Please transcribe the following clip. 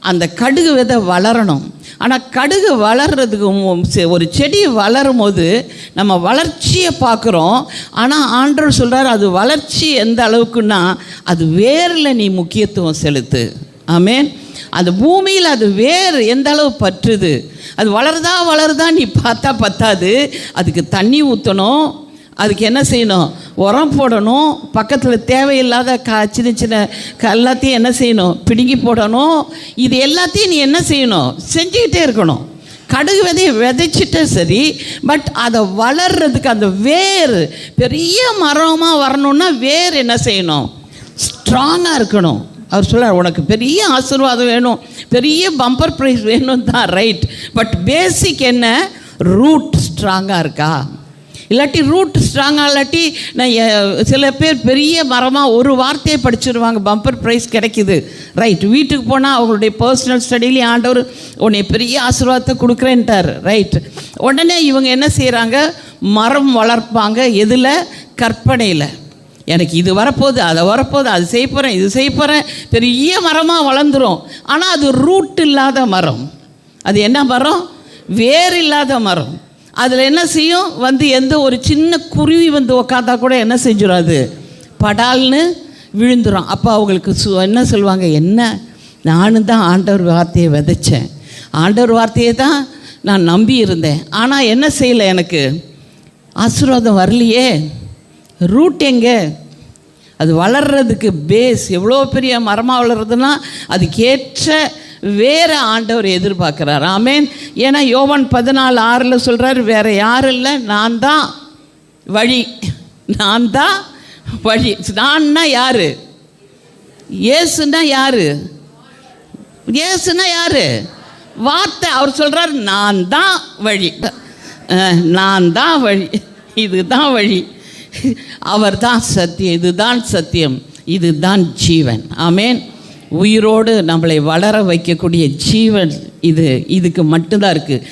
அந்த கடுகு விதை வளரணும். ஆனால் கடுகு வளர்கிறதுக்கு ஒரு செடி வளரும் போது நம்ம வளர்ச்சியை பார்க்குறோம். ஆனால் ஆண்டவர் சொல்கிறார், அது வளர்ச்சி எந்த அளவுக்குன்னா அது வேரில் நீ முக்கியத்துவம் செலுத்து. ஆமென். அந்த பூமியில் அது வேர் எந்த அளவு பற்றுது, அது வளருதா நீ பார்த்தா பத்தாது. அதுக்கு தண்ணி ஊற்றணும், அதுக்கு என்ன செய்யணும், உரம் போடணும், பக்கத்தில் தேவையில்லாத சின்ன சின்ன எல்லாத்தையும் என்ன செய்யணும், பிடுங்கி போடணும். இது எல்லாத்தையும் நீ என்ன செய்யணும், செஞ்சுக்கிட்டே இருக்கணும். கடுகு விதையை விதைச்சிட்டே சரி, பட் அதை வளர்கிறதுக்கு அந்த வேர் பெரிய மரமாக வரணுன்னா வேர் என்ன செய்யணும், ஸ்ட்ராங்காக இருக்கணும். அவர் சொல்கிறார், உனக்கு பெரிய ஆசீர்வாதம் வேணும், பெரிய பம்பர் ப்ரைஸ் வேணும் தான், ரைட். பட் பேசிக் என்ன, ரூட் ஸ்ட்ராங்காக இருக்கா? இல்லாட்டி ரூட் ஸ்ட்ராங்காக இல்லாட்டி நான் சில பேர் பெரிய மரமாக ஒரு வார்த்தையை படிச்சிருவாங்க, பம்பர் ப்ரைஸ் கிடைக்கிது, ரைட். வீட்டுக்கு போனால் அவங்களுடைய பர்சனல் ஸ்டடியிலே ஆண்டவர் உன்னை பெரிய ஆசீர்வாதத்தை கொடுக்குறேன்ட்டார், ரைட். உடனே இவங்க என்ன செய்கிறாங்க, மரம் வளர்ப்பாங்க. எதில்? கற்பனையில். எனக்கு இது வரப்போகுது, அதை வரப்போகுது, அது செய்ய போகிறேன், இது செய்ய போகிறேன், பெரிய மரமாக வளர்ந்துடும். ஆனால் அது ரூட் இல்லாத மரம். அது என்ன மரம்? வேர் இல்லாத மரம். அதில் என்ன செய்யும், எந்த ஒரு சின்ன குருவி உக்காந்தா கூட என்ன செஞ்சிடும், அது படால்னு விழுந்துடும். அப்போ அவங்களுக்கு என்ன சொல்லுவாங்க, என்ன நானும் தான் ஆண்டவர் வார்த்தையை விதைச்சேன், ஆண்டவர் வார்த்தையை தான் நான் நம்பி இருந்தேன், ஆனால் என்ன செய்யலை, எனக்கு ஆசீர்வாதம் வரலையே. ரூட் எங்கே? அது வளர்கிறதுக்கு பேஸ் எவ்வளோ பெரிய மரமாக வளர்றதுன்னா அதுக்கேற்ற வேறு ஆண்டவர் எதிர்பார்க்குறார். ஆமென். ஏன்னா யோவான் 14:6 சொல்கிறார், வேறு யாரும் இல்லை, நான் தான் வழி, நான் தான் வழி. நான்னா யார்? இயேசுன்னா யார்? இயேசுன்னா யார்? வார்த்தை. அவர் சொல்கிறார், நான் தான் வழி, நான் தான் வழி, இதுதான் வழி, அவர் தான் சத்தியம், இதுதான் சத்தியம், இதுதான் ஜீவன். ஆமென். உயிரோடு நம்மளை வளர வைக்கக்கூடிய ஜீவன் இதுக்கு மட்டும்தான் இருக்குது.